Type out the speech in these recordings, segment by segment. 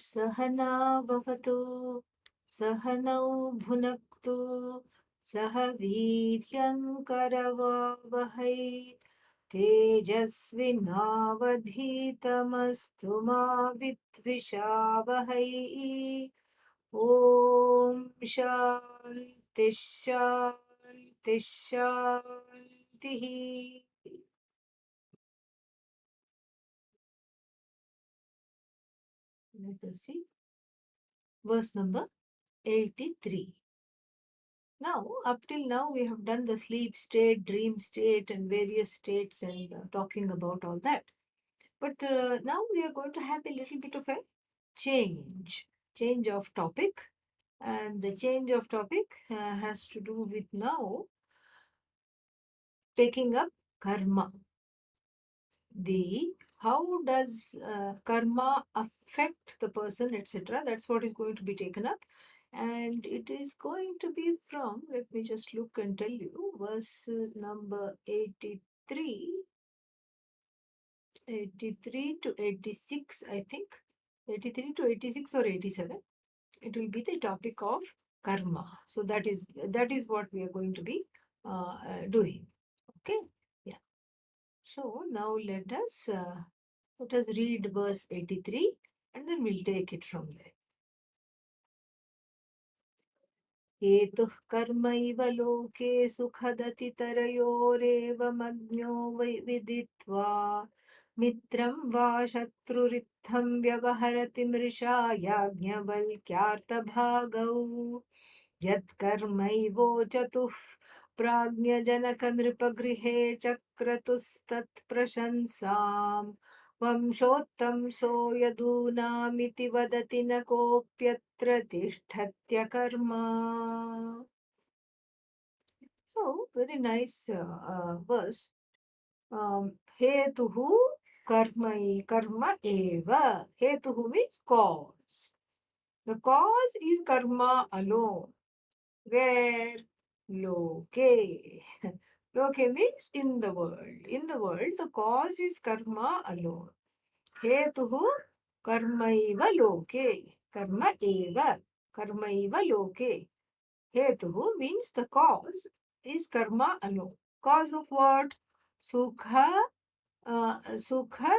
सहना भवतु सहनौ भुनक्तु सह वीर्यङ्करवावहै तेजस्विनावधीतमस्तु मा विद्विषावहै ॐ शान्ति शान्ति शान्तिः. Let us see verse number 83. Now, up till now, we have done the sleep state, dream state, and various states, and talking about all that. But now we are going to have a little bit of a change of topic. And the change of topic has to do with now taking up karma. How does karma affect the person, etc. That's what is going to be taken up. And it is going to be from, let me just look and tell you, verse number 83 to 86, I think. 83 to 86 or 87. It will be the topic of karma. So that is what we are going to be doing. Okay. Yeah. So now let us read verse 83 and then we'll take it from there. हेतुः कर्मैव लोके सुखदतितरयोरेवमज्ञो विदित्वा मित्रं वा शत्रुरित्थं व्यवहरति मृषा याज्ञवल्क्यार्तभागौ यत्कर्मैवोचतुः प्राज्ञजनकनृपगृहे चक्रतुस्तत्प्रशंसाम् वंशोत्तंसो यदूनामिति वदति न कोऽप्यत्र तिष्ठत्यकर्मा. So, very nice verse. Hetuhu karma eva. Hetuhu means cause. The cause is karma alone. Where? Loke. Loke means in the world. In the world, the cause is karma alone. Hetuhu karmaiva loke. Karma eva. Karmaiva loke. Hetuhu means the cause is karma alone. Cause of what? Sukha, sukha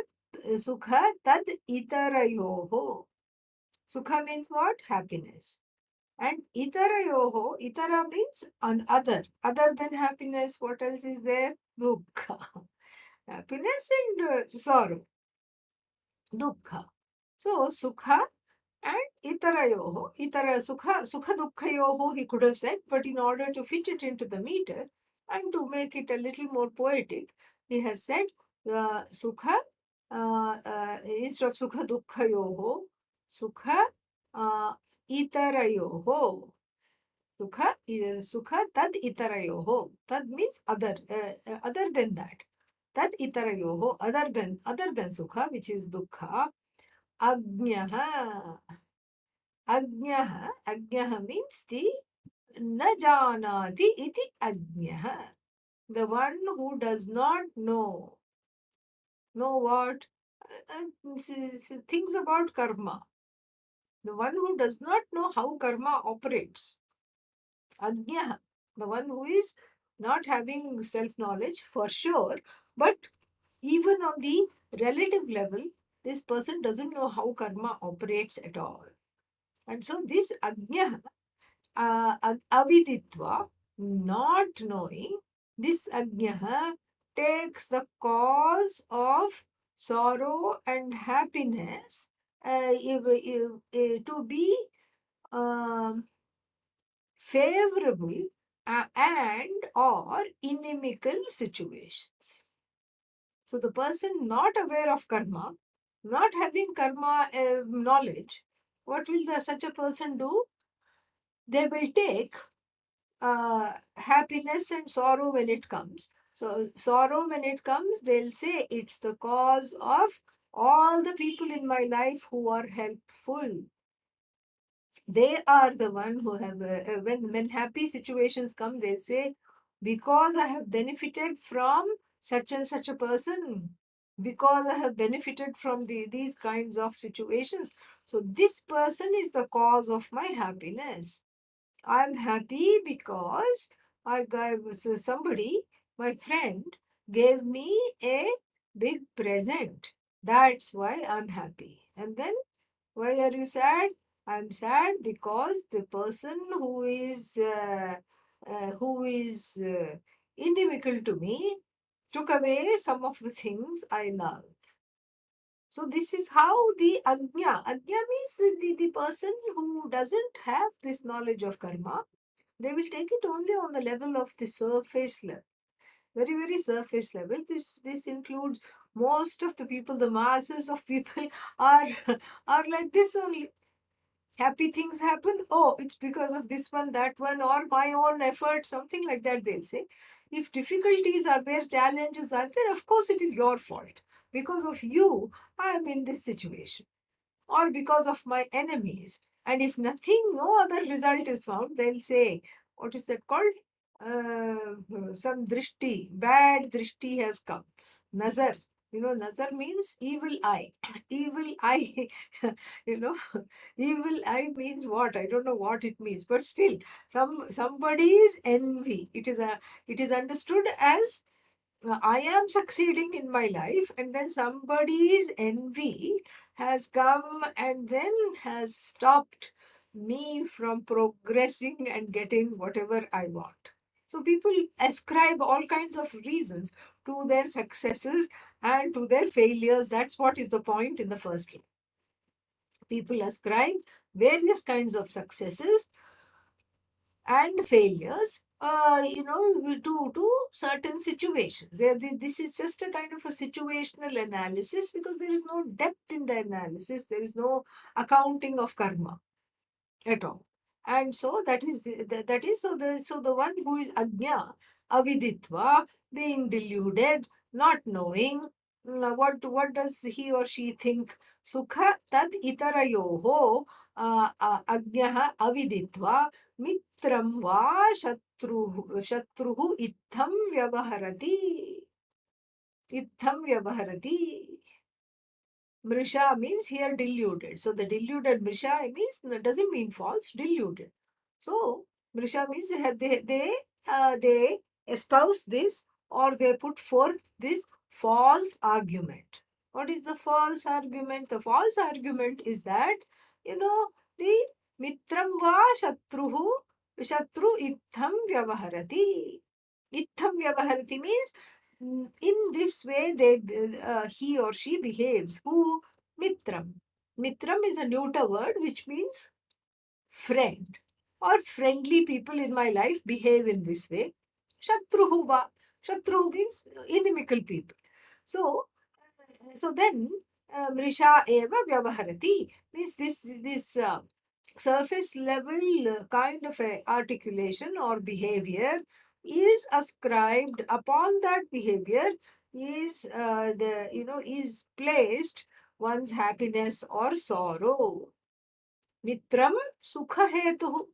tad itarayoho. Sukha means what? Happiness. And itarayoho, itara means other than happiness. What else is there? Dukkha. Happiness and sorrow. Dukkha. So, sukha and itarayoho. Sukha dukkhayoho, he could have said, but in order to fit it into the meter and to make it a little more poetic, he has said sukha instead of sukha dukkhayoho, sukha itarayoho. Sukha tad itarayoho. Tad means other than that. Tad itarayoho, other than sukha, which is dukkha. Agnyaha. Agnyaha means the na janati iti agnyaha. The one who does not know. Know what? Things about karma. The one who does not know how karma operates. Agnya, the one who is not having self-knowledge for sure, but even on the relative level, this person doesn't know how karma operates at all. And so this Agnya, aviditva, not knowing, this Agnya takes the cause of sorrow and happiness to be favorable and or inimical situations. So the person not aware of karma, not having karma knowledge, what will such a person do? They will take happiness and sorrow when it comes. So sorrow when it comes, they'll say it's the cause of all the people in my life who are helpful. They are the one who have, when happy situations come, they'll say, because I have benefited from such and such a person, because I have benefited from these kinds of situations, So this person is the cause of my happiness. I'm happy because I got so somebody, my friend, gave me a big present. That's why I'm happy. And then why are you sad? I'm sad because the person who is inimical to me took away some of the things I love. So this is how the ajna means the person who doesn't have this knowledge of karma, they will take it only on the level of the surface level, very very surface level. This includes most of the people, the masses of people are are like this only. Happy things happen, oh, it's because of this one, that one, or my own effort, something like that they'll say. If difficulties are there, challenges are there, of course it is your fault. Because of you I am in this situation, or because of my enemies. And if nothing, no other result is found, they'll say, what is that called? Some drishti, bad drishti has come. Nazar. Nazar means evil eye. Evil eye, you know, evil eye means what? I don't know what it means, but still, somebody's envy. It is understood as I am succeeding in my life, and then somebody's envy has come and then has stopped me from progressing and getting whatever I want. So people ascribe all kinds of reasons to their successes and to their failures. That's what is the point in the first place. People ascribe various kinds of successes and failures to certain situations. This is just a kind of a situational analysis, because there is no depth in the analysis, there is no accounting of karma at all. And so that is so the one who is ajna, aviditva, being deluded, not knowing, what does he or she think? Sukha tad itarayoho ajnah aviditva mitram va shatruhu ittam vyavaharati. Mrisha means here deluded. So the deluded Mrisha means, doesn't mean false, deluded. So Mrisha means they espouse this, or they put forth this false argument. What is the false argument? The false argument is that, the mitram va shatru itham vyavaharati. Itham vyavaharati means, in this way he or she behaves. Who? Mitram. Mitram is a neuter word which means friend, or friendly people in my life behave in this way. Shatruhu va. Shatruhu means inimical people. So then Mrisha eva vyavaharati means this surface level kind of a articulation or behavior is ascribed upon that behavior, is placed one's happiness or sorrow. Mitram sukha hetu.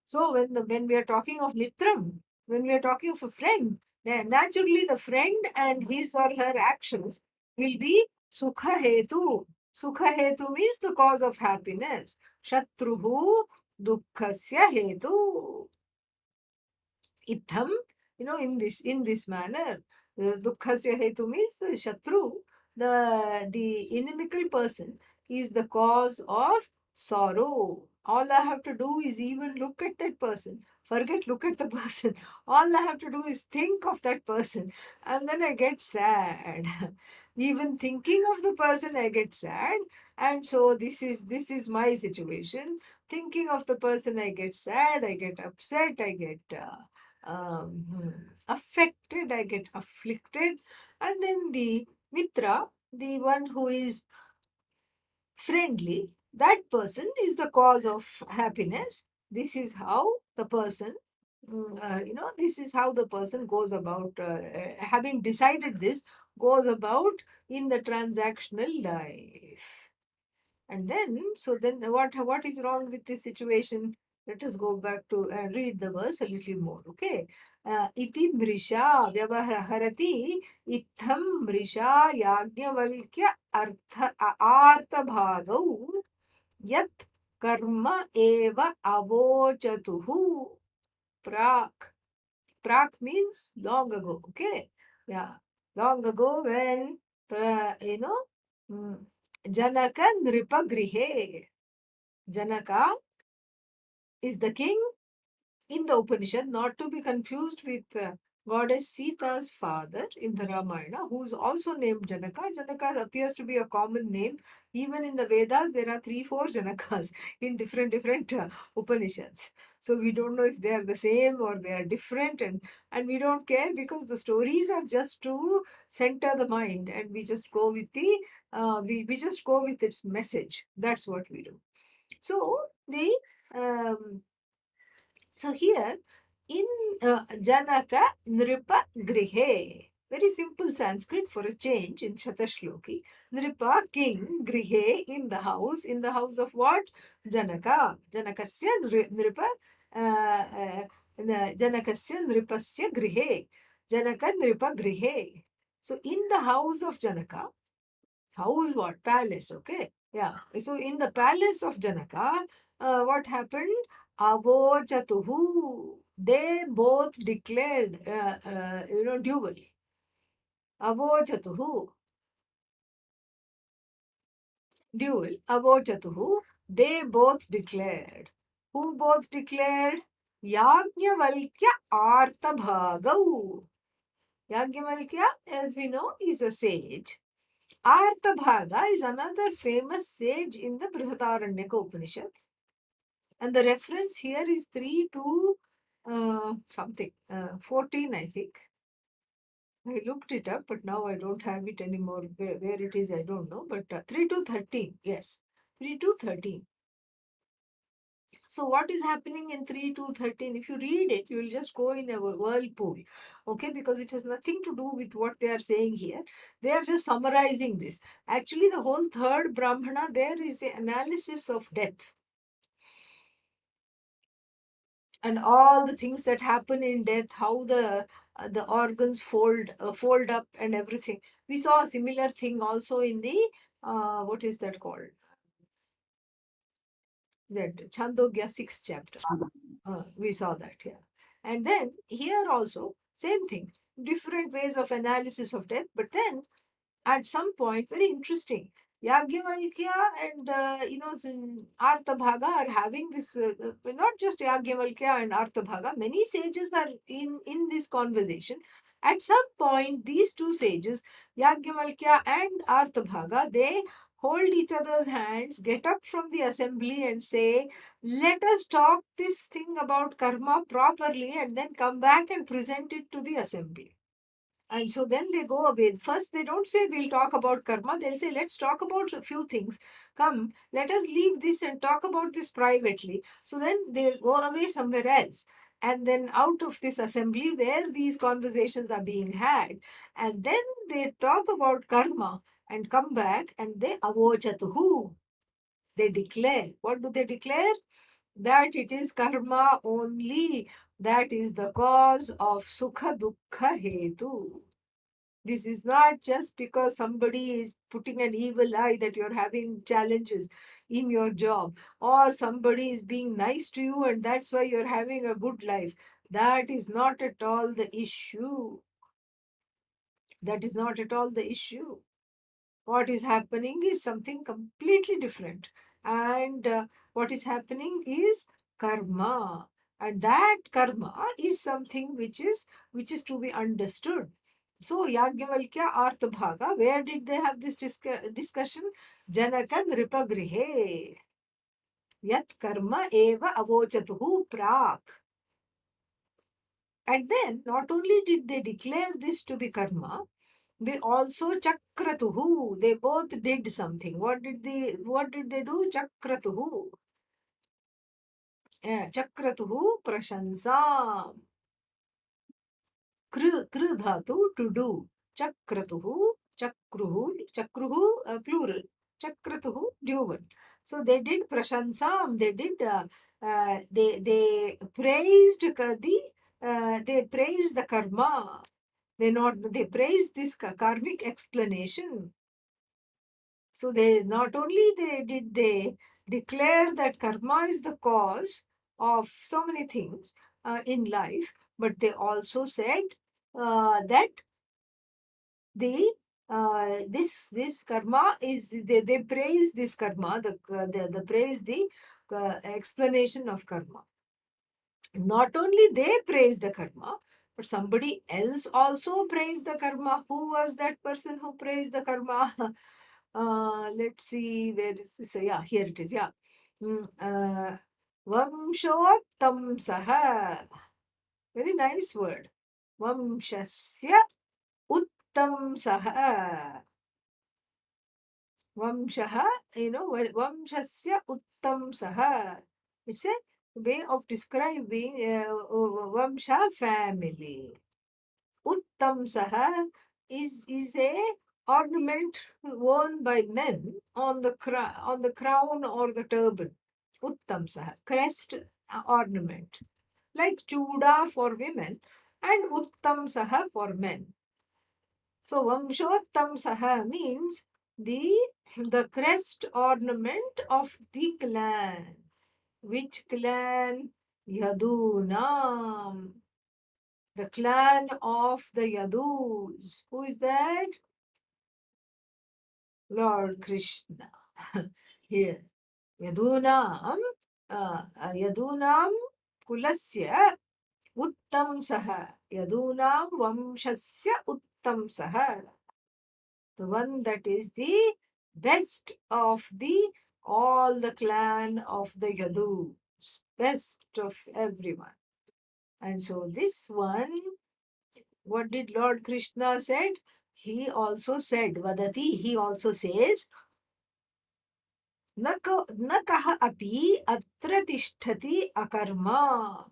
So when we are talking of mitram, when we are talking of a friend, naturally the friend and his or her actions will be sukha hetu. Sukha hetu means the cause of happiness. Shatruhu dukkhasya hetu. Itham, in this manner, dukkhasya hetu means the shatru, the inimical person, is the cause of sorrow. All I have to do is even look at that person. Forget look at the person. All I have to do is think of that person, and then I get sad. Even thinking of the person, I get sad. And so this is my situation. Thinking of the person, I get sad, I get upset, I get affected, I get afflicted. And then the Mitra, the one who is friendly, that person is the cause of happiness. This is how the person, this is how the person goes about, having decided this, goes about in the transactional life. And then, so then what is wrong with this situation? Let us go back to read the verse a little more. Okay. Iti mrisha vyavaharati mrisha yagyavalkya artha bhagau Yat karma eva avochatuhu prak. Prak means long ago. Okay. Yeah. Long ago when, Janaka Nripa Grihe. Janaka is the king in the Upanishad, not to be confused with goddess Sita's father in the Ramayana, who is also named Janaka. Janaka appears to be a common name. Even in the Vedas, there are 3, 4 Janakas in different Upanishads. So we don't know if they are the same or they are different, and we don't care because the stories are just to center the mind, and we just go with we just go with its message. That's what we do. So the um, so here in Janaka Nripa Grihe, very simple Sanskrit for a change in Satasloki. Nripa, king, Grihe, in the house of what? Janaka. Janakasya Nripa, Janakasya Nripasya Grihe. Janaka Nripa Grihe. So in the house of Janaka, house what? Palace, okay? Yeah. So in the palace of Janaka, what happened? Avochatuhu. They both declared, duel. Avochatuhu. Duel. Avochatuhu. They both declared. Who both declared? Yajnavalkya Artabhagau. Yajnavalkya, as we know, is a sage. Artabhaga is another famous sage in the Brihadaranyaka Upanishad. And the reference here is 3 to 14, I think. I looked it up, but now I don't have it anymore. Where it is, I don't know. But 3 to 13, yes. 3 to 13. So what is happening in 3 to 13? If you read it, you will just go in a whirlpool. Okay, because it has nothing to do with what they are saying here. They are just summarizing this. Actually, the whole third Brahmana, there is the analysis of death. And all the things that happen in death, how the organs fold up and everything. We saw a similar thing also in the what is that called? That Chandogya 6th chapter. We saw that here. And then here also, same thing, different ways of analysis of death. But then at some point, very interesting, Yagyavalkya and Artabhaga are having this, not just Yagyavalkya and Artabhaga, many sages are in this conversation. At some point, these two sages, Yagyavalkya and Artabhaga, they hold each other's hands, get up from the assembly and say, let us talk this thing about karma properly and then come back and present it to the assembly. And so then they go away. First, they don't say we'll talk about karma. They say let's talk about a few things. Come, let us leave this and talk about this privately. So then they go away somewhere else. And then out of this assembly where these conversations are being had, and then they talk about karma and come back and they avochatuhu. They declare. What do they declare? That it is karma only that is the cause of sukha dukkha hetu. This is not just because somebody is putting an evil eye that you're having challenges in your job, or somebody is being nice to you and that's why you're having a good life. That is not at all the issue. That is not at all the issue. What is happening is something completely different. And what is happening is karma. And that karma is something which is to be understood. So Yagyavalkya Arthabhaga, where did they have this discussion? Janaka Nripagrihe. Yat karma eva avochatuhu prak. And then not only did they declare this to be karma, they also chakratuhu. They both did something. What did they do? Chakratuhu. Chakratuhu prashansam. Kru dhatu to do. Chakratuhu, chakruhu, plural. Chakratuhu, dual. So they did prashansam. They did. They praised they praised the karma. They praised this karmic explanation. So they not only they declare that karma is the cause of so many things in life, but they also said that the this karma is, they praise this karma, the praise the explanation of karma. Not only they praise the karma, but somebody else also praised the karma. Who was that person who praised the karma? Let's see, where is this? Yeah, here it is. Yeah. Vamshottam saha. Very nice word. Vamshasya uttam saha. Vamshaha, Vamshasya uttam saha. It's a way of describing Vamsha family. Uttam saha is a ornament worn by men on the crown or the turban. Uttam saha, crest ornament, like chuda for women and uttam saha for men. So Vamshottam Saha means the crest ornament of the clan. Which clan? Yadunam. The clan of the Yadus. Who is that? Lord Krishna. Here. Yadunam. Yadunam kulasya uttam saha. Yadunam vamshasya uttam saha. The one that is the best of the all the clan of the Yadus, best of everyone. And so this one, what did Lord Krishna said? He also said, Vadati, he also says, Nakaha api atra tishtati akarma.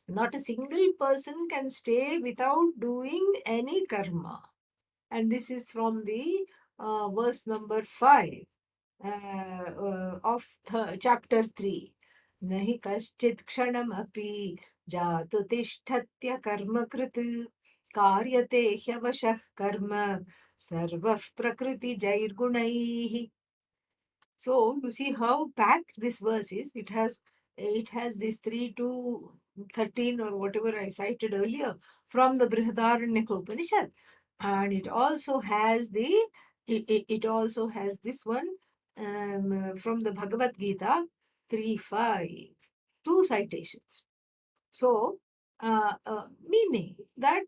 Not a single person can stay without doing any karma. And this is from the verse number 5. Of chapter 3. Nahi kaschit kshanam api jatu tishtatya karma krit karyate hyavashah karma sarvah prakriti jairgunaihi. So you see how packed this verse is. It has this 3 to 13 or whatever I cited earlier from the Brihadaranyaka Upanishad, and it also has this one from the Bhagavad Gita 3:5, two citations. So meaning that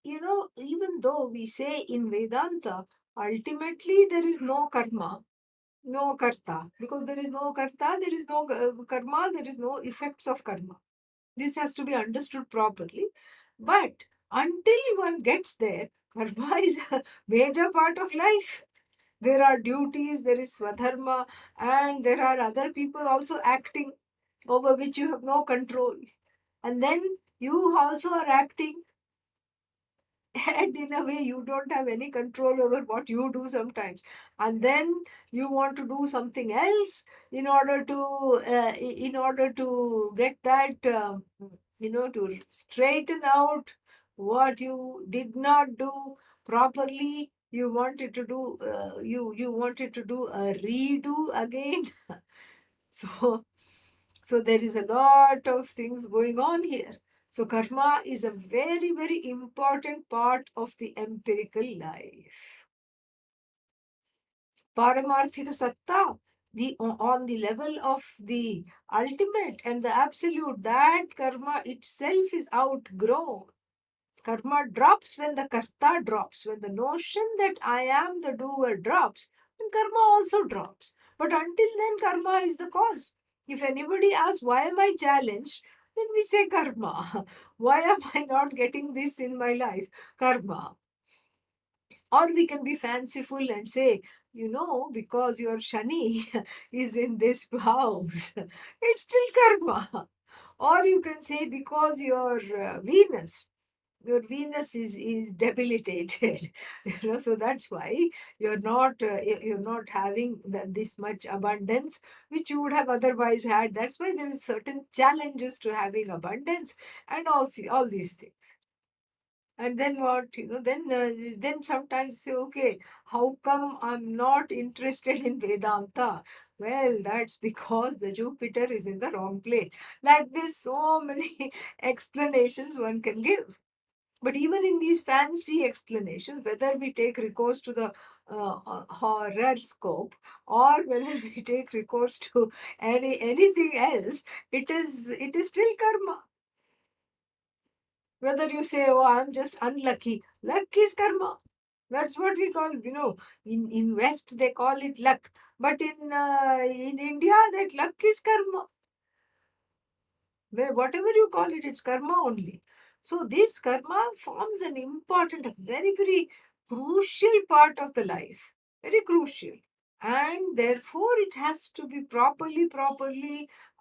even though we say in Vedanta, ultimately there is no karma, no karta, because there is no karta, there is no karma, there is no effects of karma. This has to be understood properly. But until one gets there, karma is a major part of life. There are duties, there is swadharma, and there are other people also acting over which you have no control. And then you also are acting, and in a way you don't have any control over what you do sometimes. And then you want to do something else in order to get that to straighten out what you did not do properly. You wanted to do you wanted to do a redo again. So there is a lot of things going on here. So karma is a very, very important part of the empirical life. Paramarthika satta, on the level of the ultimate and the absolute, that karma itself is outgrown. Karma drops when the karta drops. When the notion that I am the doer drops, then karma also drops. But until then, karma is the cause. If anybody asks, why am I challenged? Then we say karma. Why am I not getting this in my life? Karma. Or we can be fanciful and say, because your Shani is in this house, it's still karma. Or you can say, because your Venus is debilitated. So that's why you're not having this much abundance which you would have otherwise had. That's why there is certain challenges to having abundance and all these things. And then what, then sometimes say, okay, how come I'm not interested in Vedanta? Well, that's because the Jupiter is in the wrong place. Like this, so many explanations one can give. But even in these fancy explanations, whether we take recourse to the horoscope, or whether we take recourse to anything else, it is still karma. Whether you say, oh, I'm just unlucky, luck is karma. That's what we call, in West they call it luck. But in India, that luck is karma. Where whatever you call it, it's karma only. So this karma forms an important, a very, very crucial part of the life. Very crucial. And therefore it has to be properly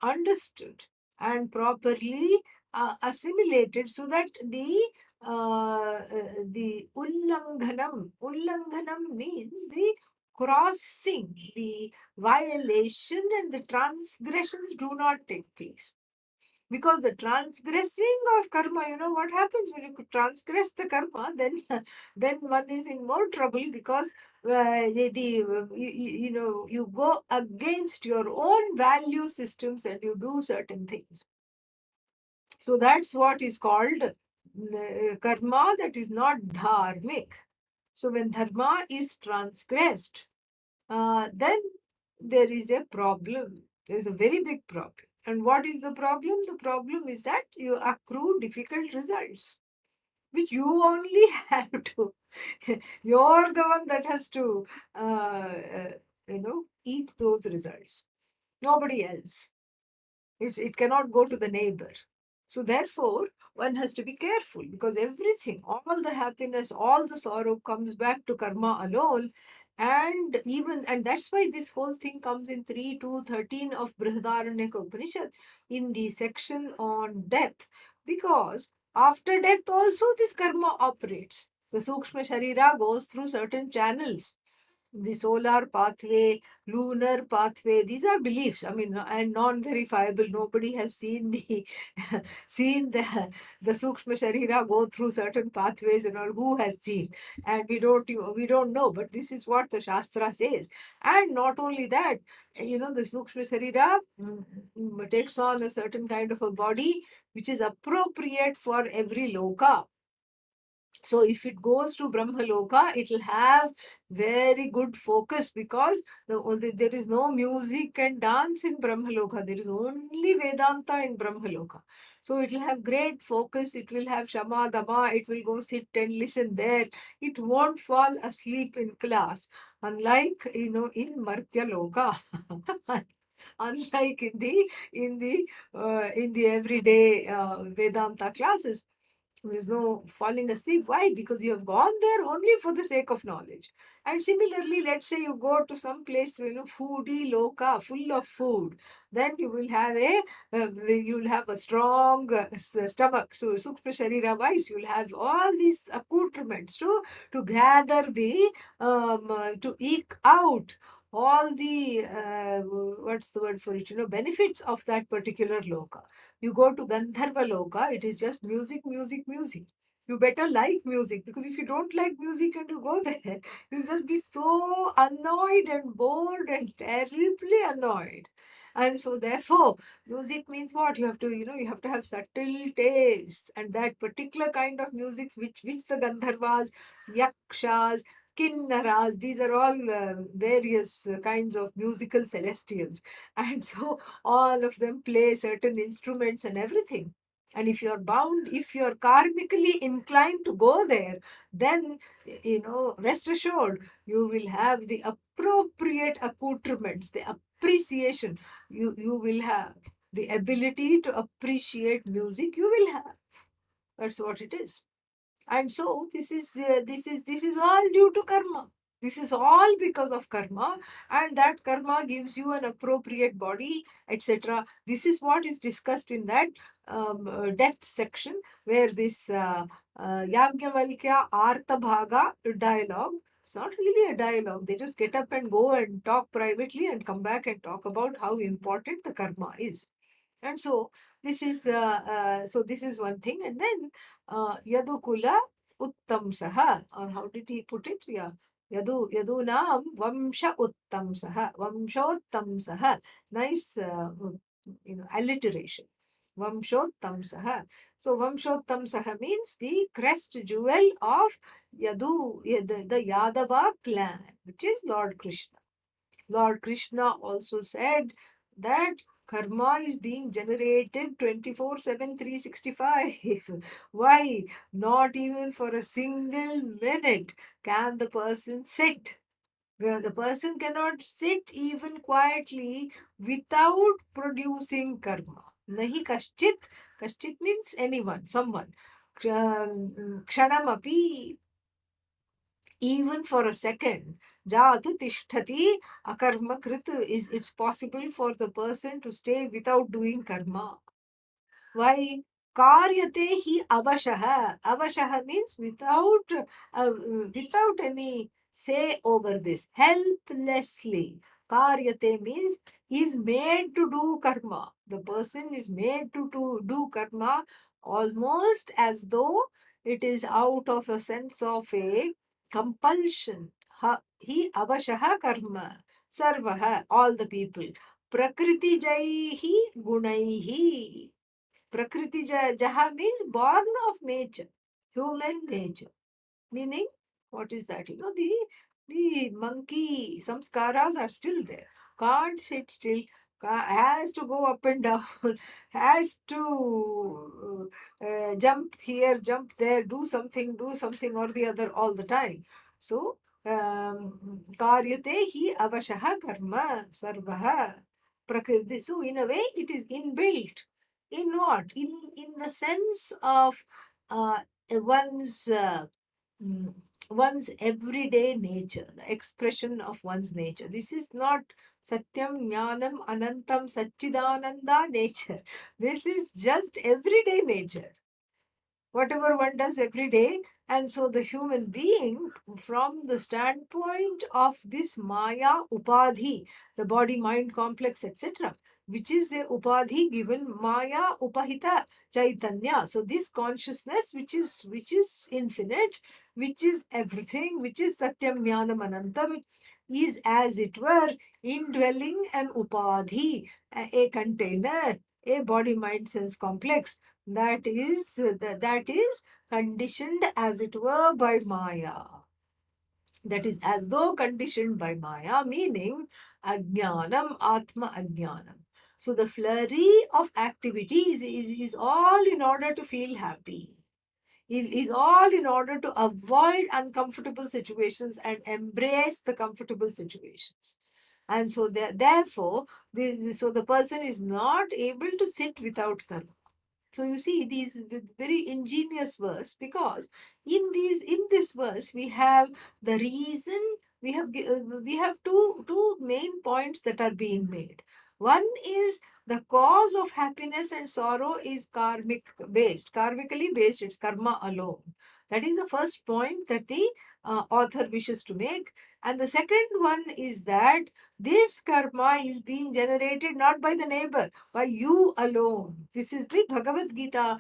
understood and properly assimilated, so that the ullanghanam means the crossing, the violation and the transgressions do not take place. Because the transgressing of karma, what happens when you transgress the karma, then then one is in more trouble, because you go against your own value systems and you do certain things. So that's what is called karma that is not dharmic. So when dharma is transgressed, then there is a problem. There is a very big problem. And what is the problem? The problem is that you accrue difficult results, which you only have to. You're the one that has to, eat those results. Nobody else. It cannot go to the neighbor. So therefore, one has to be careful, because everything, all the happiness, all the sorrow comes back to karma alone. And that's why this whole thing comes in 3 to 13 of Brihadaranyaka Upanishad, in the section on death. Because after death also this karma operates. The Sukshma Sharira goes through certain channels, the solar pathway, lunar pathway. These are beliefs. I mean, and non-verifiable. Nobody has seen the seen the Sukshma Sharira go through certain pathways and all. Who has seen? And we don't know. But this is what the Shastra says. And not only that, the Sukshma Sharira takes on a certain kind of a body which is appropriate for every loka. So if it goes to Brahmaloka, it will have very good focus, because there is no music and dance in Brahmaloka. There is only Vedanta in Brahmaloka. So it will have great focus. It will have Shama, Dama. It will go sit and listen there. It won't fall asleep in class. Unlike, in Martya Loka. Unlike in the everyday Vedanta classes, there's no falling asleep. Why? Because you have gone there only for the sake of knowledge. And similarly, let's say you go to some place, foodie loka, full of food. Then you will have a strong stomach. So Sukshma Sharira wise, you will have all these accoutrements to gather to eke out all the what's the word for it? Benefits of that particular loka. You go to Gandharva Loka, it is just music, music, music. You better like music, because if you don't like music and you go there, you'll just be so annoyed and bored and terribly annoyed. And so therefore, music means what? You have to have subtle tastes, and that particular kind of music which the Gandharvas, Yakshas, Kinnaras, these are all various kinds of musical celestials. And so all of them play certain instruments and everything. And if you're karmically inclined to go there, then, rest assured, you will have the appropriate accoutrements, the appreciation. You will have the ability to appreciate music. You will have. That's what it is. And so this is all due to karma. This is all because of karma, and that karma gives you an appropriate body, etc. This is what is discussed in that death section, where this Yagnavalkya Artha Bhaga dialogue. It's not really a dialogue. They just get up and go and talk privately and come back and talk about how important the karma is. And so this is one thing. And then Yadukula uttamsaha, or how did he put it? Yeah. Yadunam Vamsha Uttamsaha. Vamshottamsaha. Nice alliteration. Vamshottamsaha. So Vamshottamsaha means the crest jewel of the Yadava clan, which is Lord Krishna. Lord Krishna also said that karma is being generated 24/7, 365. Why? Not even for a single minute can the person sit. The person cannot sit even quietly without producing karma. Nahi kaschit. Kaschit means anyone, someone. Kshanamapi, even for a second. Jatu tishtati akarma krit, is it's possible for the person to stay without doing karma. Why? Karyate hi avashaha. Avashaha means without any say over this. Helplessly. Karyate means is made to do karma. The person is made to do karma almost as though it is out of a sense of a compulsion. Hi avashaha karma. Sarvaha, all the people. Prakriti jaihi gunaihi. Prakriti Jaha means born of nature, human nature. Meaning, what is that? The monkey samskaras are still there. Can't sit still. Has to go up and down. Has to jump here, jump there, do something or the other all the time. So, karyate hi avashaha karma sarvaha prakriti. So, in a way, it is inbuilt. In what? In the sense of one's mm, one's everyday nature, the expression of one's nature. This is not Satyam, Jnanam, Anantam, Satchidananda nature. This is just everyday nature, whatever one does every day. And so the human being, from the standpoint of this Maya Upadhi, the body mind complex, etc., which is a Upadhi given Maya Upahita Chaitanya. So this consciousness, which is infinite, which is everything, which is Satyam Jnanam Anantam, is as it were indwelling an Upadhi, a container, a body mind sense complex that is conditioned as it were by Maya. That is as though conditioned by Maya, meaning Ajnanam, Atma Ajnanam. So the flurry of activities is all in order to feel happy. It is all in order to avoid uncomfortable situations and embrace the comfortable situations. And so therefore, so the person is not able to sit without karma. So you see, these with very ingenious verse, because in this verse we have the reason. We have two main points that are being made. One is the cause of happiness and sorrow is karmically based. It's karma alone. That is the first point that the author wishes to make. And the second one is that this karma is being generated not by the neighbor, by you alone. This is the Bhagavad Gita,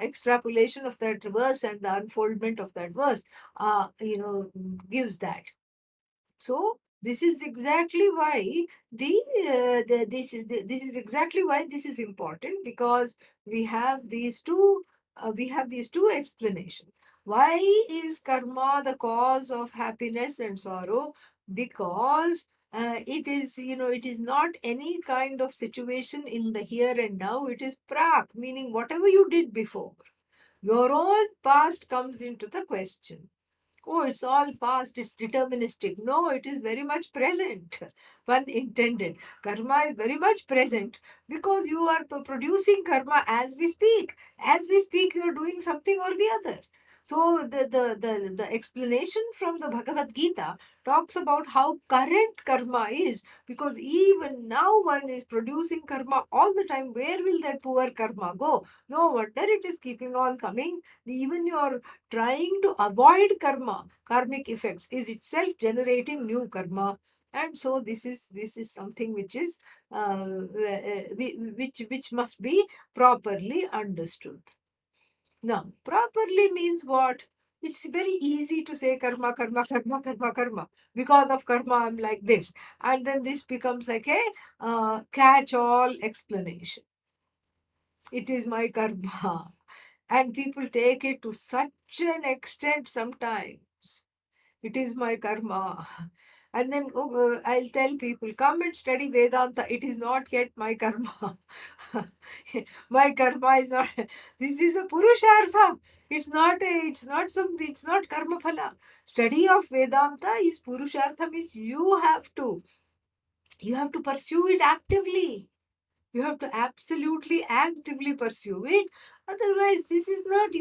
extrapolation of that verse, and the unfoldment of that verse, gives that. So this is exactly why this is exactly why this is important, because we have these two explanations. Why is karma the cause of happiness and sorrow? Because it is not any kind of situation in the here and now. It is prak, meaning whatever you did before. Your own past comes into the question. Oh, it's all past, it's deterministic. No, it is very much present. One intended. Karma is very much present because you are producing karma as we speak. As we speak, you are doing something or the other. So the explanation from the Bhagavad Gita talks about how current karma is, because even now one is producing karma all the time. Where will that poor karma go? No wonder it is keeping on coming. Even your trying to avoid karmic effects, is itself generating new karma. And so this is something which is which must be properly understood. Now, properly means what? It's very easy to say karma, karma, karma, karma, karma. Because of karma, I'm like this. And then this becomes like a catch-all explanation. It is my karma. And people take it to such an extent sometimes. It is my karma. And then I'll tell people, come and study Vedanta. It is not yet my karma. My karma is not. This is a purushartha. It's not karma phala. Study of Vedanta is purushartha, means you have to pursue it actively. You have to absolutely actively pursue it. Otherwise, this is not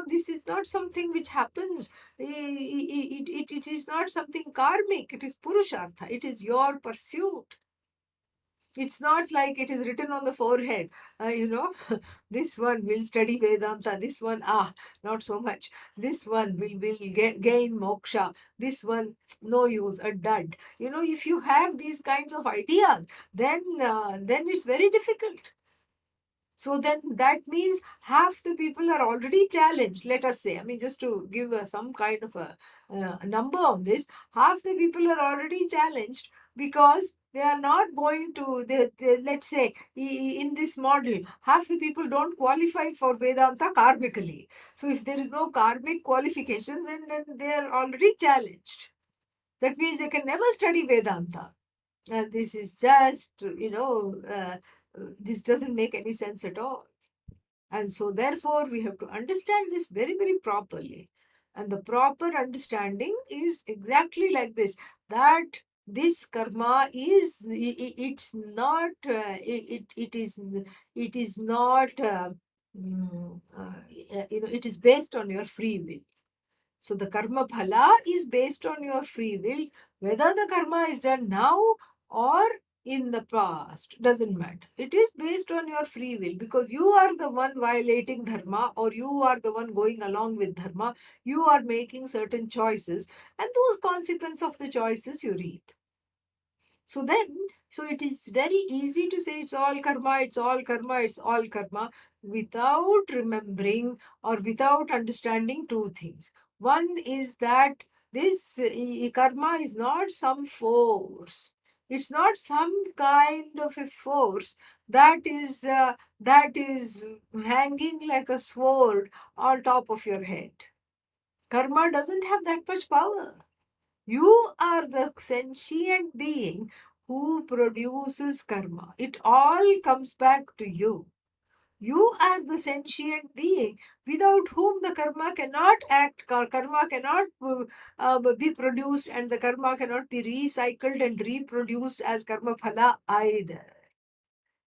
this is not something which happens. It is not something karmic. It is purushartha. It is your pursuit. It's not like it is written on the forehead. This one will study Vedanta. This one, not so much. This one will gain moksha. This one, no use, a dud. If you have these kinds of ideas, then it's very difficult. So then that means half the people are already challenged, let us say. I mean, just to give some kind of a number on this, half the people are already challenged because they are not going to, let's say, in this model, half the people don't qualify for Vedanta karmically. So if there is no karmic qualification, then they are already challenged. That means they can never study Vedanta. And this is just, this doesn't make any sense at all. And so, therefore, we have to understand this very, very properly. And the proper understanding is exactly like this, that this karma is, it's not, it is not, it is based on your free will. So the karma phala is based on your free will. Whether the karma is done now or in the past, doesn't matter. It is based on your free will, because you are the one violating dharma, or you are the one going along with dharma. You are making certain choices, and those consequences of the choices you reap. So it is very easy to say it's all karma, it's all karma, it's all karma, without remembering or without understanding two things. One is that this karma is not some force. It's not some kind of a force that is hanging like a sword on top of your head. Karma doesn't have that much power. You are the sentient being who produces karma. It all comes back to you. You are the sentient being without whom the karma cannot act, karma cannot be produced, and the karma cannot be recycled and reproduced as karma phala either.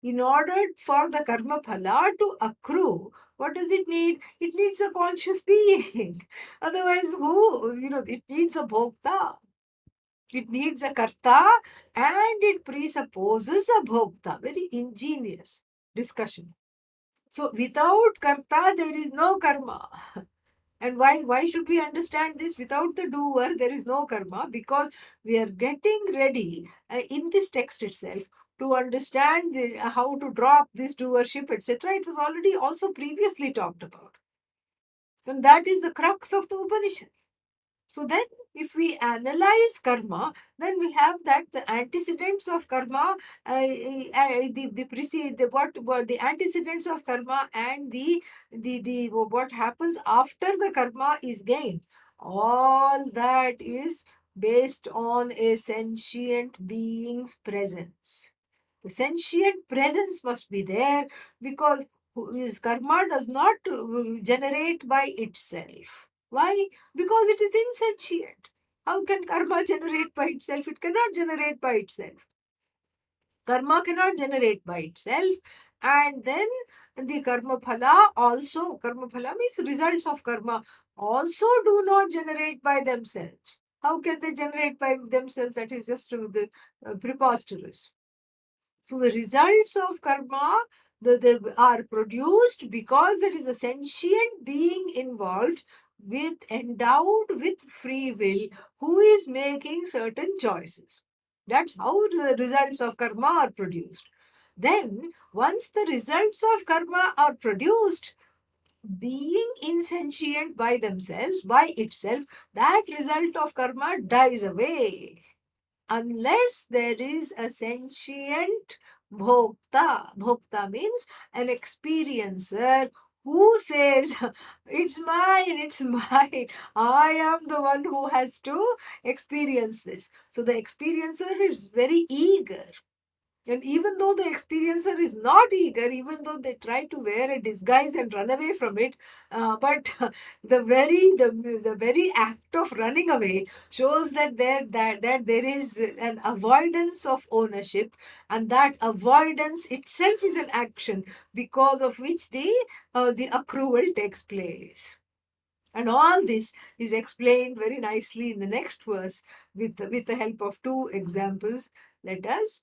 In order for the karma phala to accrue, what does it need? It needs a conscious being. Otherwise, it needs a bhokta. It needs a karta and it presupposes a bhokta. Very ingenious discussion. So without karta, there is no karma. And why should we understand this? Without the doer, there is no karma, because we are getting ready in this text itself to understand how to drop this doership, etc. It was already also previously talked about. And that is the crux of the Upanishad. So then, if we analyze karma, then we have that the antecedents of karma, the antecedents of karma, and the what happens after the karma is gained. All that is based on a sentient being's presence. The sentient presence must be there, because his karma does not generate by itself. Why? Because it is insentient. How can karma generate by itself? It cannot generate by itself. Karma cannot generate by itself. And then the karma phala means results of karma, also do not generate by themselves. How can they generate by themselves? That is just preposterous. So the results of karma they are produced because there is a sentient being involved, endowed with free will, who is making certain choices. That's how the results of karma are produced. Then, once the results of karma are produced, being insentient by themselves, by itself, that result of karma dies away. Unless there is a sentient bhokta. Bhokta means an experiencer who says, it's mine, I am the one who has to experience this. So the experiencer is very eager. And even though the experiencer is not eager, even though they try to wear a disguise and run away from it, but the very act of running away shows that there is an avoidance of ownership, and that avoidance itself is an action because of which the accrual takes place. And all this is explained very nicely in the next verse with the help of two examples. Let us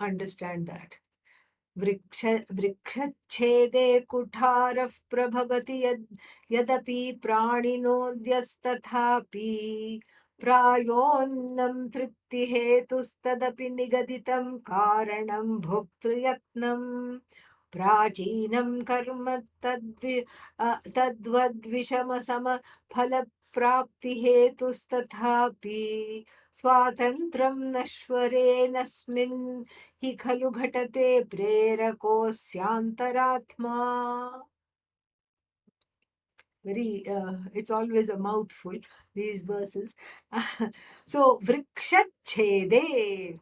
understand that. वृक्षच्छेदे कुठारः प्रभवति यदपि प्राणिनोऽद्यस्तथापि प्रायोन्नं तृप्तिहेतुस्तदपि निगदितं कारणं भोक्तृयत्नम् प्राचीनं कर्म तद्वद्विषमसमफलप्राप्तिहेतुस्तथापि स्वातन्त्र्यं नश्वरेणस्मिन् हि खलु घटते प्रेरकोऽस्यान्तरात्मा. Very, it's always a mouthful, these verses. So, vriksha chede.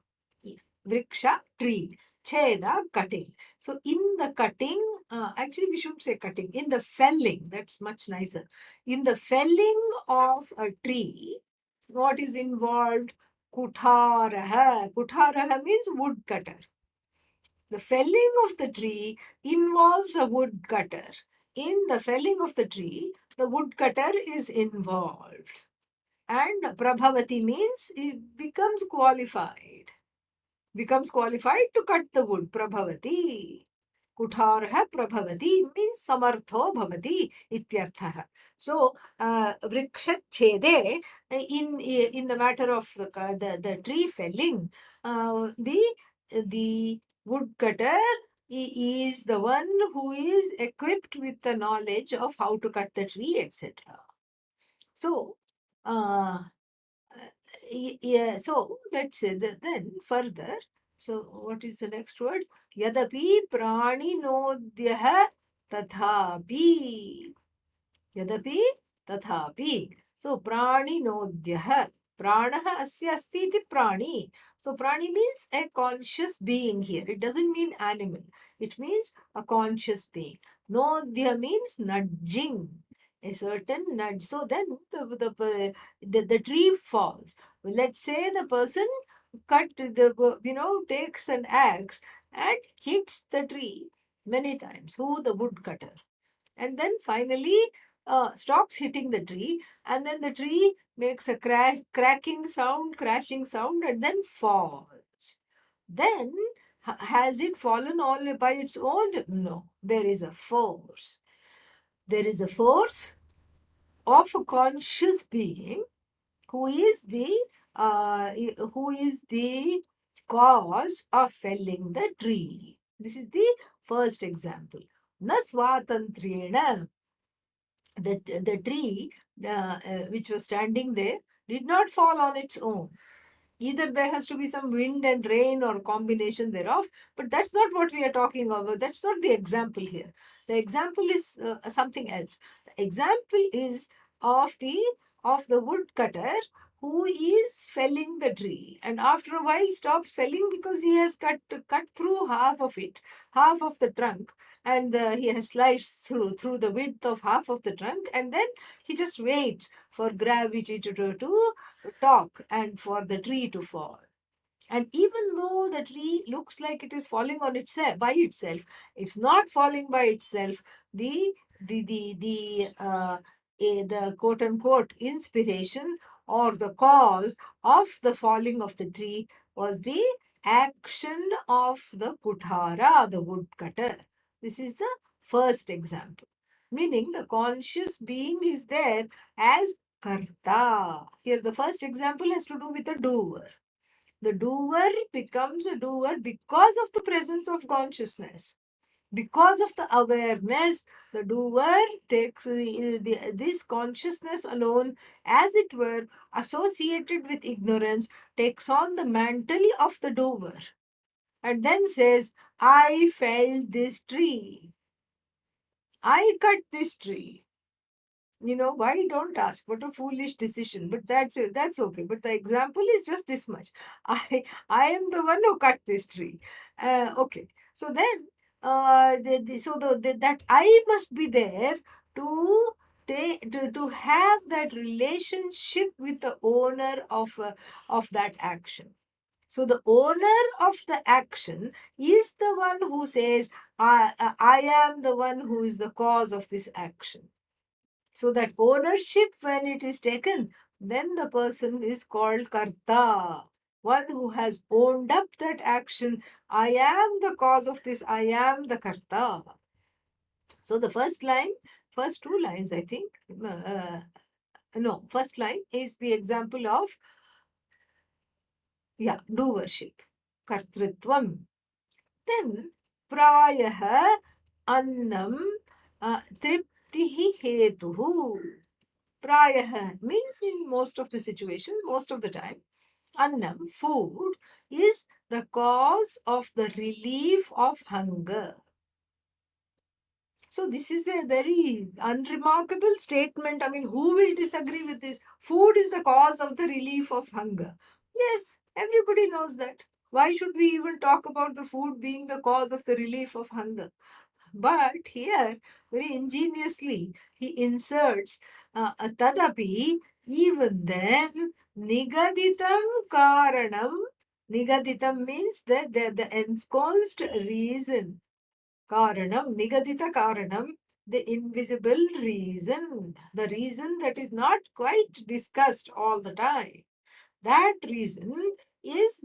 Vriksha, tree. Cheda, cutting. So, in the cutting, actually, we should say cutting. In the felling, that's much nicer. In the felling of a tree, what is involved? Kutharaha. Kutharaha means woodcutter. The felling of the tree involves a woodcutter. In the felling of the tree, the woodcutter is involved. And Prabhavati means it becomes qualified to cut the wood. Prabhavati. Kutharha Prabhavati means Samartho Bhavati ityarthaha. So, Vrikshachede, in the matter of the tree felling, the woodcutter is the one who is equipped with the knowledge of how to cut the tree, etc. So, uh, yeah, so let's say that then further. So, what is the next word? Yadapi prani nodhyah tathapi. Yadapi tathapi. So, prani nodhyah. Pranaha asya asti iti prani. So, prani means a conscious being here. It doesn't mean animal. It means a conscious being. Nodhya means nudging. A certain nudge. So then the tree falls. Let's say the person takes an axe and hits the tree many times. Who? The woodcutter. And then finally stops hitting the tree, and then the tree makes a cracking sound, crashing sound, and then falls. Then has it fallen all by its own? No, there is a force. There is a force of a conscious being who is the cause of felling the tree. This is the first example. Na swatantrena, the tree which was standing there did not fall on its own. Either there has to be some wind and rain or combination thereof, but that's not what we are talking about. That's not the example here. The example is something else. The example is of the woodcutter who is felling the tree, and after a while stops felling because he has cut through half of it, half of the trunk, and he has sliced through the width of half of the trunk, and then he just waits for gravity to talk and for the tree to fall. And even though the tree looks like it is falling on itself by itself, it's not falling by itself. The quote unquote inspiration or the cause of the falling of the tree was the action of the kuthara, the woodcutter. This is the first example. Meaning the conscious being is there as karta. Here the first example has to do with the doer. The doer becomes a doer because of the presence of consciousness. Because of the awareness, the doer takes this consciousness alone, as it were, associated with ignorance, takes on the mantle of the doer and then says, I felled this tree. I cut this tree. Why don't ask? What a foolish decision. But that's okay. But the example is just this much. I am the one who cut this tree. Okay. So then, that I must be there to to have that relationship with the owner of that action. So the owner of the action is the one who says, I am the one who is the cause of this action. So that ownership, when it is taken, then the person is called karta, one who has owned up that action. I am the cause of this, I am the karta. So the first two lines, I think, no, first line is the example of, yeah, doership, kartritvam. Then, prayah annam triptihi hetuhu. Prayah means in most of the situation, most of the time, annam, food, is the cause of the relief of hunger. So this is a very unremarkable statement. I mean, who will disagree with this? Food is the cause of the relief of hunger. Yes, everybody knows that. Why should we even talk about the food being the cause of the relief of hunger? But here, very ingeniously, he inserts tadapi, even then, nigaditam karanam. Nigaditam means the ensconced reason. Karanam, nigadita karanam, the invisible reason, the reason that is not quite discussed all the time. That reason is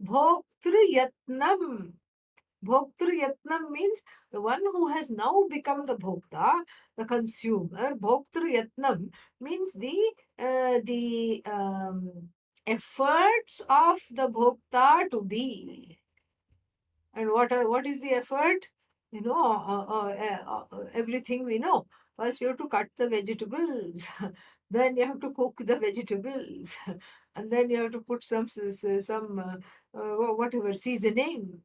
bhoktru yatnam. Bhoktru yatnam means the one who has now become the bhokta, the consumer. Bhoktru yatnam means the efforts of the bhokta to be. And what is the effort? Everything we know. First, you have to cut the vegetables. Then you have to cook the vegetables, and then you have to put whatever seasoning.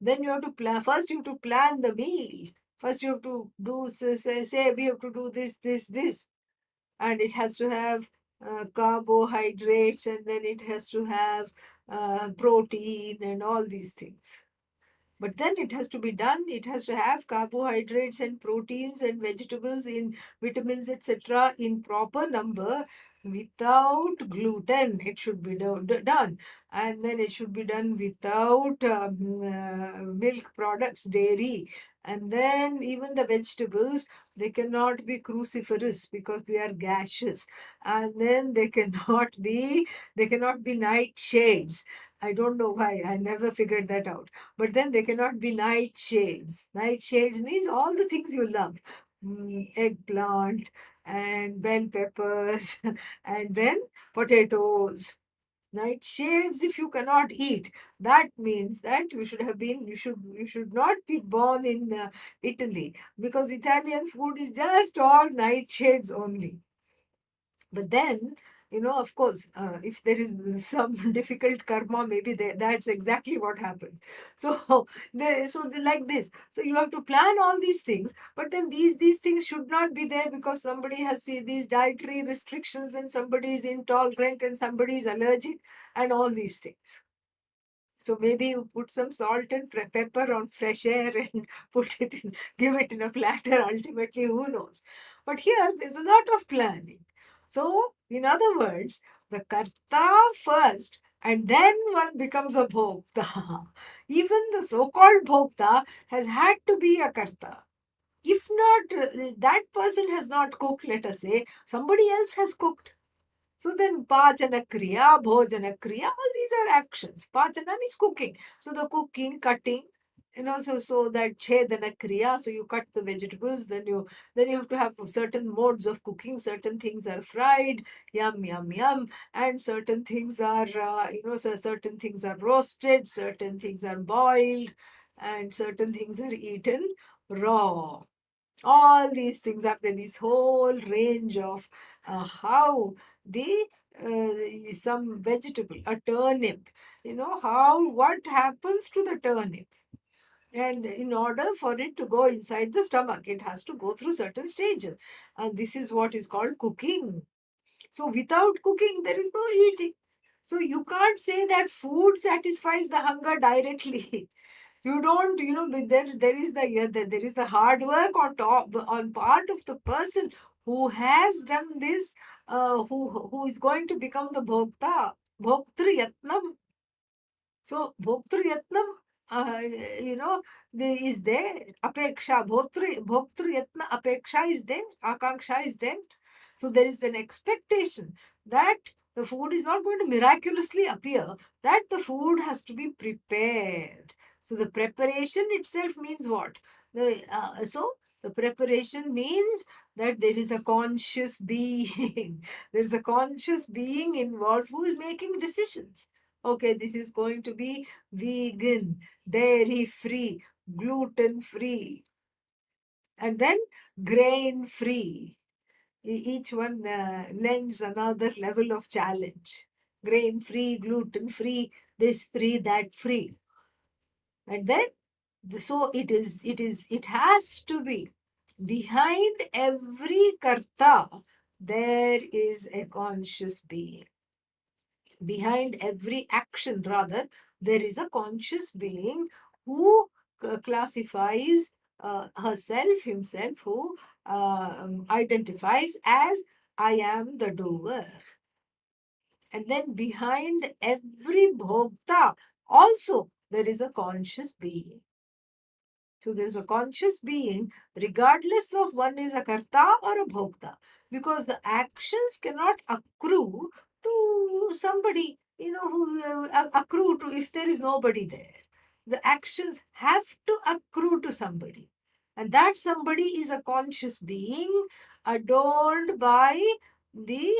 Then you have to plan. First, you have to plan the meal. First, you have to say we have to do this, and it has to have carbohydrates, and then it has to have protein and all these things. But then it has to be done. It has to have carbohydrates and proteins and vegetables in vitamins, etc., in proper number without gluten. It should be done. And then it should be done without milk products, dairy. And then even the vegetables, they cannot be cruciferous because they are gaseous. And then they cannot be nightshades. I don't know why. I never figured that out. But then they cannot be nightshades. Nightshades means all the things you love. Eggplant and bell peppers and then potatoes. Nightshades, if you cannot eat, that means that you should not be born in Italy, because Italian food is just all nightshades only. But then, of course, if there is some difficult karma, maybe that's exactly what happens. So, like this. So you have to plan all these things, but then these things should not be there because somebody has these dietary restrictions, and somebody is intolerant, and somebody is allergic, and all these things. So maybe you put some salt and pepper on fresh air and give it in a platter. Ultimately, who knows? But here, there's a lot of planning. So, in other words, the karta first, and then one becomes a bhokta. Even the so-called bhokta has had to be a karta. If not, that person has not cooked, let us say, somebody else has cooked. So then pachana kriya, bhojana kriya, all these are actions. Pachana means cooking. So the cooking, cutting, So that chedana kriya, so you cut the vegetables, then you have to have certain modes of cooking. Certain things are fried, yum yum yum, and certain things are so certain things are roasted, certain things are boiled, and certain things are eaten raw. All these things are there, this whole range of how the some vegetable, a turnip, how what happens to the turnip. And in order for it to go inside the stomach, it has to go through certain stages. And this is what is called cooking. So without cooking, there is no eating. So you can't say that food satisfies the hunger directly. You don't, but there is the yeah, there is the hard work on top, on part of the person who has done this, who is going to become the bhokta, bhoktri yatnam. So bhoktri yatnam, is there. Apeksha, bhoktri yatna apeksha is there. Akanksha is there. So there is an expectation that the food is not going to miraculously appear, that the food has to be prepared. So the preparation itself means what? The preparation means that there is a conscious being. There is a conscious being involved who is making decisions. Okay, this is going to be vegan, dairy free, gluten free, and then grain free. Each one lends another level of challenge. Grain free, gluten free, this free, that free. And then, so it has to be behind every karta, there is a conscious being. Behind every action, rather, there is a conscious being who classifies herself, himself, who identifies as I am the doer. And then behind every bhokta, also there is a conscious being. So there is a conscious being, regardless of one is a karta or a bhokta, because the actions cannot accrue to somebody, who accrue to if there is nobody there. The actions have to accrue to somebody. And that somebody is a conscious being adorned by the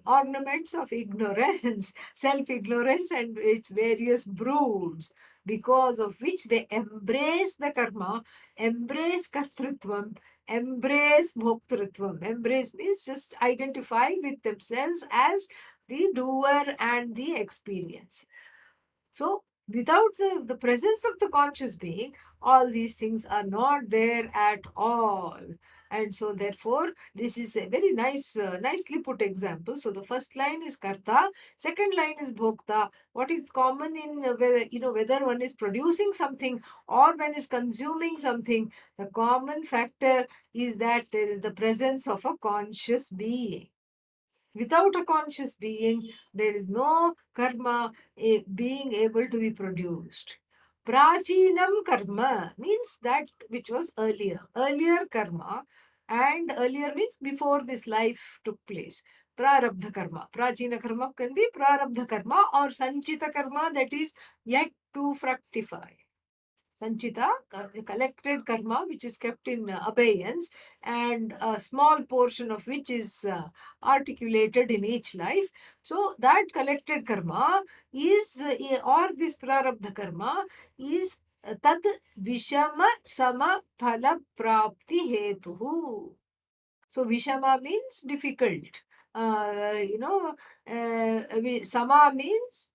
ornaments of ignorance, self ignorance, and its various broods, because of which they embrace the karma, embrace kartrutvam, embrace bhoktritvam. Embrace means just identify with themselves as the doer and the experience. So, without the presence of the conscious being, all these things are not there at all. And so, therefore, this is a very nicely put example. So, the first line is karta, second line is bhokta. What is common in whether one is producing something or one is consuming something, the common factor is that there is the presence of a conscious being. Without a conscious being, there is no karma being able to be produced. Prachinam karma means that which was earlier. Earlier karma, and earlier means before this life took place. Prarabdha karma. Prachina karma can be prarabdha karma or sanchita karma, that is yet to fructify. Sanchita, collected karma, which is kept in abeyance, and a small portion of which is articulated in each life. So, that collected karma is, or this prarabdha karma, is tad vishama sama phala prapti hetuhu. So Vishama means difficult. Sama means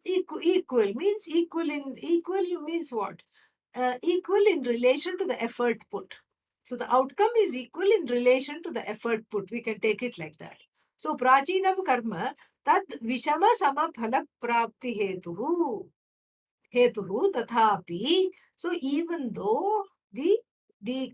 equal, means equal means what? Equal in relation to the effort put. So the outcome is equal in relation to the effort put. We can take it like that. So prachinam karma tad vishama sama phala prapti hetuhu tathapi. So even though the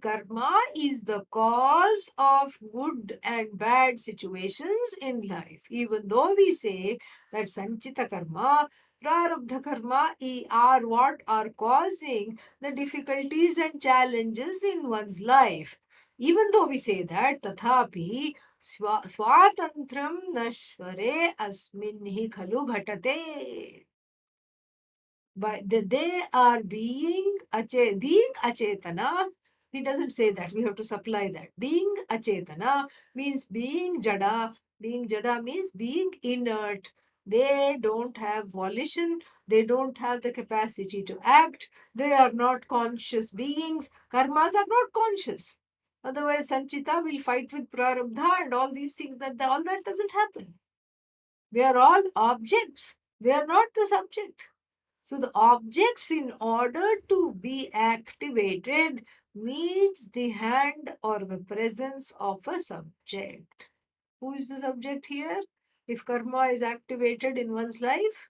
karma is the cause of good and bad situations in life, even though we say that sanchita karma, prarabdha karma are what are causing the difficulties and challenges in one's life. Even though we say that, tathapi swatantram nashware asmin hi khalu bhatate. They are being achetana. He doesn't say that. We have to supply that. Being achetana means being jada. Being jada means being inert. They don't have volition. They don't have the capacity to act. They are not conscious beings. Karmas are not conscious. Otherwise, Sanchita will fight with Prarabdha and all these things. All that doesn't happen. They are all objects. They are not the subject. So the objects, in order to be activated, needs the hand or the presence of a subject. Who is the subject here? If karma is activated in one's life,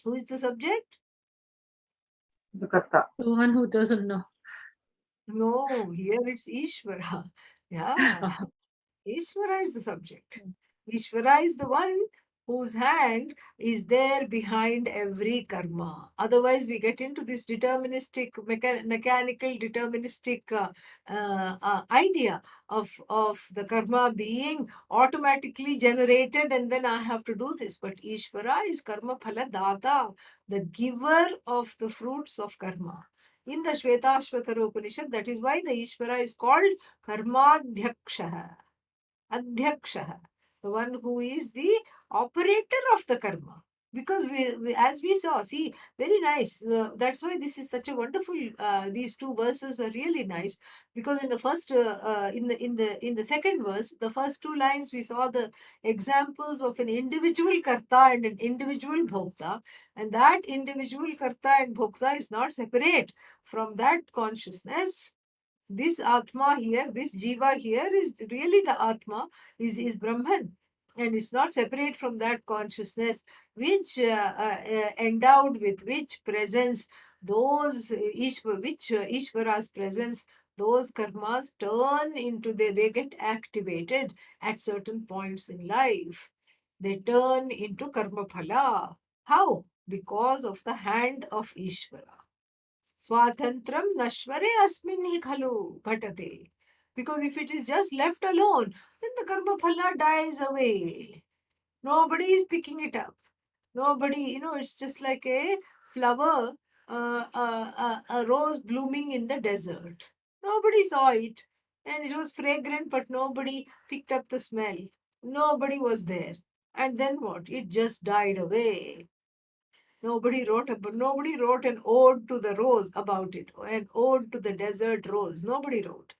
who is the subject? The karta. The one who doesn't know. No, here it's Ishvara. Yeah. Oh, Ishvara is the subject. Ishvara is the one whose hand is there behind every karma. Otherwise, we get into this deterministic, mechanical, deterministic idea of the karma being automatically generated and then I have to do this. But Ishvara is karma phala data, the giver of the fruits of karma. In the Shvetashvatara Upanishad, that is why the Ishvara is called Karmadhyaksha. Adhyaksha, the one who is the operator of the karma. Because as we saw, see, very nice. That's why this is such a wonderful. These two verses are really nice because in the first, in the second verse, the first two lines we saw the examples of an individual karta and an individual bhokta, and that individual karta and bhokta is not separate from that consciousness. This Atma here, this Jiva here is really the Atma, is Brahman. And it's not separate from that consciousness, which endowed with which presence, which Ishvara's presence, those karmas turn into, they get activated at certain points in life. They turn into karma phala. How? Because of the hand of Ishvara. Swatantram nashvare asminni khalu ghatate. Because if it is just left alone, then the karma phala dies away. Nobody is picking it up. Nobody, it's just like a flower, a rose blooming in the desert. Nobody saw it. And it was fragrant, but nobody picked up the smell. Nobody was there. And then what? It just died away. Nobody wrote an ode to the rose about it, an ode to the desert rose. Nobody wrote.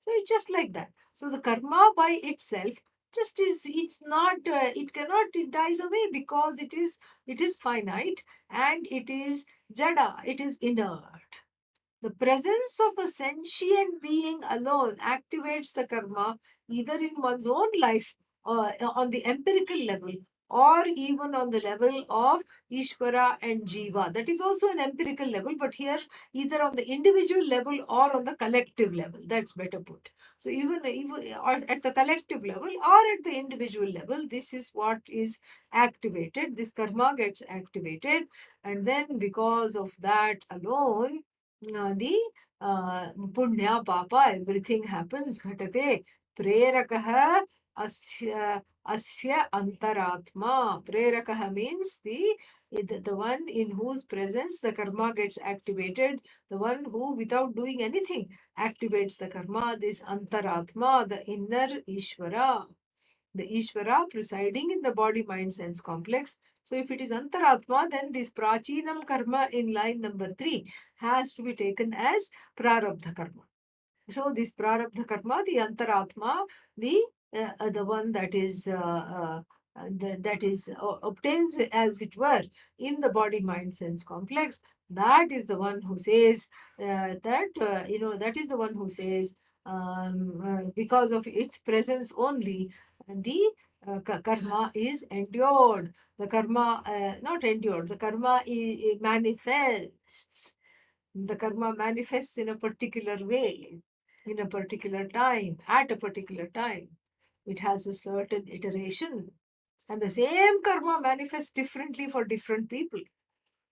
So it's just like that. So the karma by itself just is, it's not, it cannot, it dies away because it is finite and it is jada, it is inert. The presence of a sentient being alone activates the karma either in one's own life or on the empirical level or even on the level of Ishvara and Jiva. That is also an empirical level, but here either on the individual level or on the collective level. That's better put. So even or at the collective level or at the individual level, this is what is activated. This karma gets activated, and then because of that alone, the punya papa, everything happens ghatate prerakah asya antaratma. Prerakah means the one in whose presence the karma gets activated, the one who without doing anything activates the karma, this antaratma, the inner Ishvara, the Ishvara presiding in the body, mind, sense complex. So if it is Antaratma, then this Prachinam karma in line number 3 has to be taken as Prarabdha karma. So this Prarabdha karma, the Antaratma, the one that is that is obtains as it were in the body mind sense complex, that is the one who says that is the one who says because of its presence only the karma is endured. The karma not endured, the karma manifests. The karma manifests in a particular way, in a particular time, at a particular time. It has a certain iteration. And the same karma manifests differently for different people.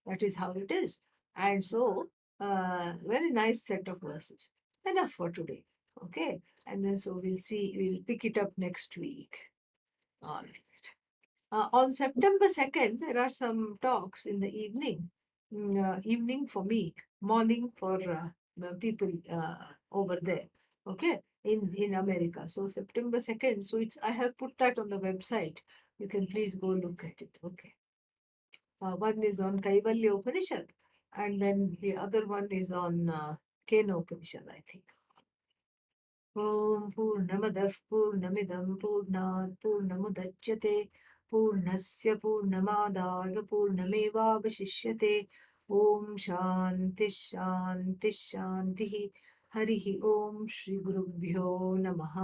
That is how it is. And so, very nice set of verses. Enough for today. Okay. And then so we'll see, we'll pick it up next week. All right. On September 2nd, there are some talks in the evening. Evening for me, morning for the people over there. Okay, in America. So September 2nd. So it's I have put that on the website. You can please go look at it. Okay. One is on Kaivalya Upanishad, and then the other one is on Kena Upanishad, I think. ॐ पूर्णमदः पूर्णमिदं पूर्णात् पूर्णमुदच्यते पूर्णस्य पूर्णमादाय पूर्णमेवावशिष्यते ॐ शान्तिः शान्तिः शान्तिः हरिः ॐ श्रीगुरुभ्यो नमः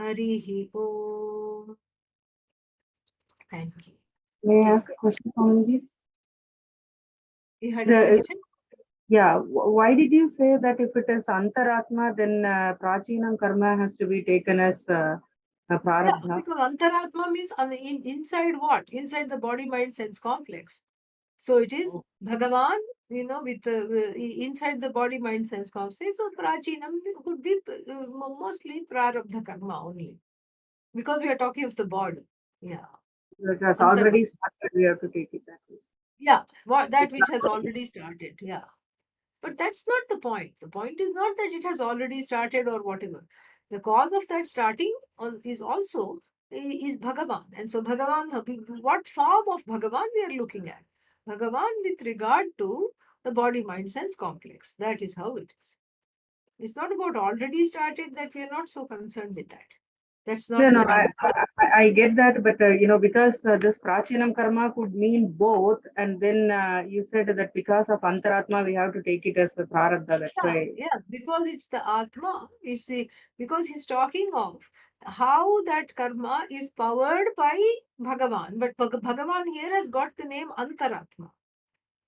हरिः ॐ Thank you. May I Take ask a question, Swamiji? You had a The, question? yeah, why did you say that if it is Antaratma, then Prachinam Karma has to be taken as Yeah, Prarabdha? because Antaratma means inside what? Inside the body, mind, sense complex. So it is Oh, Bhagavan, with inside the body, mind, sense complex. So Prachinam could be mostly Prarabdha Karma only. Because we are talking of the body. Yeah. it has Antar, already started, we have to take it that way. yeah. That It's which has not- already started. Yeah. But that's not the point. The point is not that it has already started or whatever. The cause of that starting is also is Bhagavan. And so Bhagavan, what form of Bhagavan we are looking at? Bhagavan with regard to the body, mind, sense complex. That is how it is. It's not about already started that we are not so concerned with that. That's No, not the no, I, point. I get that, but because this Prachinam Karma could mean both, and then you said that because of Antaratma, we have to take it as the Prarabdha. That's Yeah, why. yeah, because it's the Atma. It's the because he's talking of how that karma is powered by Bhagavan. But Bhagavan here has got the name Antaratma.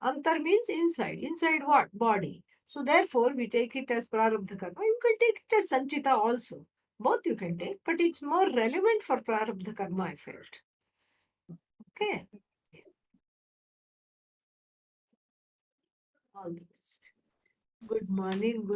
Antar means inside. Inside what? Body. So therefore, we take it as Prarabdha karma. You can take it as Sanchita also. Both you can take, but it's more relevant for Prarabdha karma, I felt. Okay. All the best. Good morning. Good